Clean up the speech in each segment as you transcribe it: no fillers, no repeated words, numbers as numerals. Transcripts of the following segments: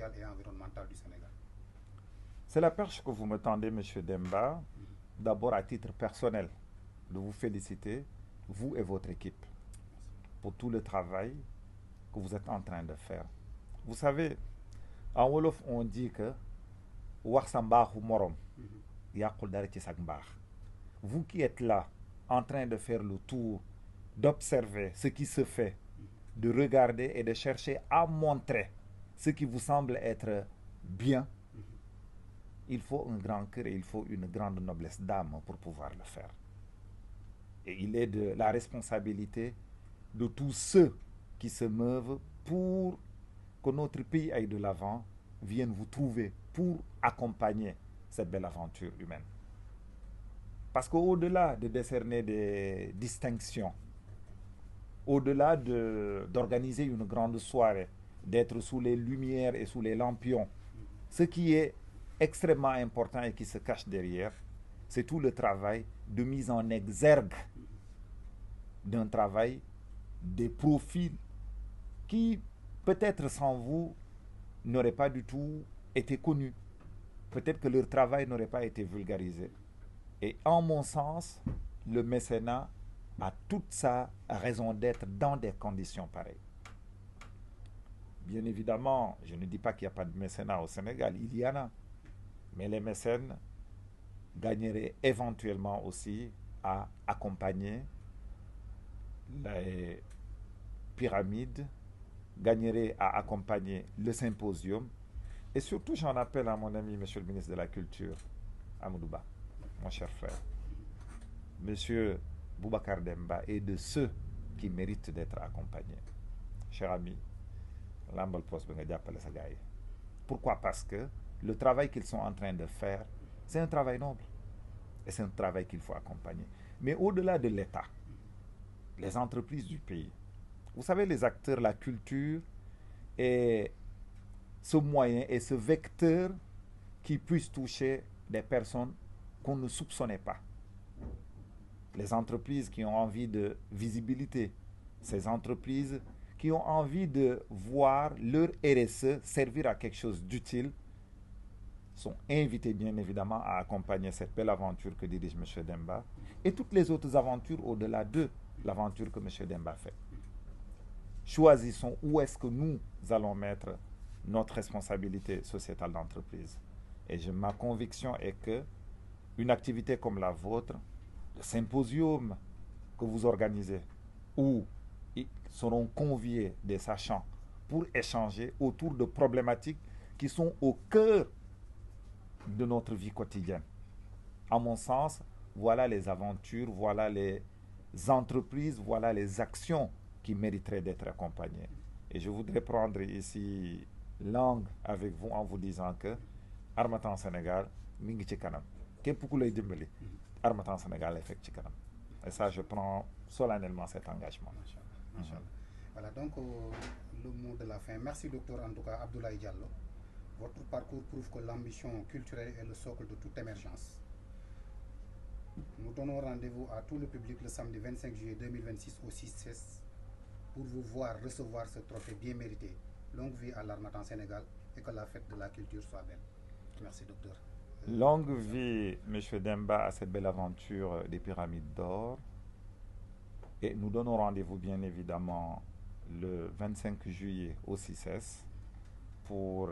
sociale et environnementale du Sénégal. C'est la perche que vous me tendez, Monsieur Demba. D'abord, à titre personnel, de vous féliciter, vous et votre équipe, pour tout le travail que vous êtes en train de faire. Vous savez, en Wolof, on dit que wax sa mbaaxu morom yàqul dara ci sag mbaax. Vous qui êtes là, en train de faire le tour, d'observer ce qui se fait, de regarder et de chercher à montrer ce qui vous semble être bien, il faut un grand cœur et il faut une grande noblesse d'âme pour pouvoir le faire. Et il est de la responsabilité de tous ceux qui se meuvent pour que notre pays aille de l'avant, viennent vous trouver pour accompagner cette belle aventure humaine. Parce qu'au-delà de décerner des distinctions, au-delà d'organiser une grande soirée, d'être sous les lumières et sous les lampions, ce qui est extrêmement important et qui se cache derrière, c'est tout le travail de mise en exergue d'un travail, des profils qui, peut-être sans vous, n'auraient pas du tout été connus. Peut-être que leur travail n'aurait pas été vulgarisé. Et en mon sens, le mécénat a toute sa raison d'être dans des conditions pareilles. Bien évidemment, je ne dis pas qu'il n'y a pas de mécénat au Sénégal, il y en a. Mais les mécènes gagneraient éventuellement aussi à accompagner les pyramides, gagneraient à accompagner le symposium. Et surtout, j'en appelle à mon ami, monsieur le ministre de la Culture, Amadouba, mon cher frère. Monsieur Boubacar Demba est de ceux qui méritent d'être accompagnés. Cher ami, pourquoi? Parce que le travail qu'ils sont en train de faire, c'est un travail noble. Et c'est un travail qu'il faut accompagner. Mais au-delà de l'État, les entreprises du pays, vous savez, les acteurs, la culture est ce moyen et ce vecteur qui puisse toucher des personnes qu'on ne soupçonnait pas. Les entreprises qui ont envie de visibilité, ces entreprises qui ont envie de voir leur RSE servir à quelque chose d'utile, sont invités bien évidemment à accompagner cette belle aventure que dirige M. Demba et toutes les autres aventures au-delà de l'aventure que M. Demba fait. Choisissons où est-ce que nous allons mettre notre responsabilité sociétale d'entreprise. Et ma conviction est que une activité comme la vôtre, le symposium que vous organisez, où ils seront conviés des sachants pour échanger autour de problématiques qui sont au cœur de notre vie quotidienne. À mon sens, voilà les aventures, voilà les entreprises, voilà les actions qui mériteraient d'être accompagnées. Et je voudrais prendre ici langue avec vous en vous disant que Harmattan Sénégal, mingi ci kanam. Képp ku lay dimbali, Harmattan Sénégal lay fekk ci kanam. Et ça, je prends solennellement cet engagement. Voilà, donc le mot de la fin. Merci, docteur, en tout cas, Abdoulaye Diallo. Votre parcours prouve que l'ambition culturelle est le socle de toute émergence. Nous donnons rendez-vous à tout le public le samedi 25 juillet 2026 au 6-16 pour vous voir recevoir ce trophée bien mérité. Longue vie à l'Harmattan Sénégal et que la fête de la culture soit belle. Merci, docteur. Longue vie, M. Demba, à cette belle aventure des pyramides d'or. Et nous donnons rendez-vous bien évidemment le 25 juillet au 6S pour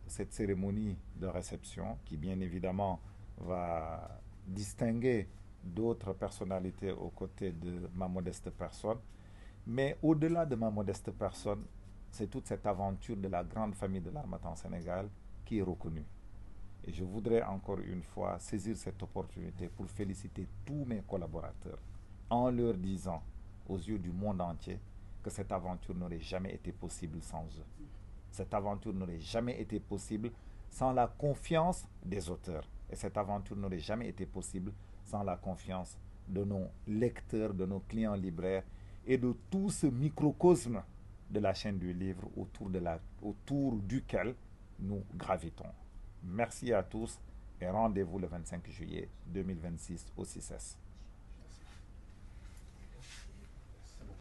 cette cérémonie de réception qui bien évidemment va distinguer d'autres personnalités aux côtés de ma modeste personne. Mais au-delà de ma modeste personne, c'est toute cette aventure de la grande famille de l'Harmattan Sénégal qui est reconnue. Et je voudrais encore une fois saisir cette opportunité pour féliciter tous mes collaborateurs en leur disant aux yeux du monde entier que cette aventure n'aurait jamais été possible sans eux. Cette aventure n'aurait jamais été possible sans la confiance des auteurs. Et cette aventure n'aurait jamais été possible sans la confiance de nos lecteurs, de nos clients libraires et de tout ce microcosme de la chaîne du livre autour duquel nous gravitons. Merci à tous et rendez-vous le 25 juillet 2026 au 6S.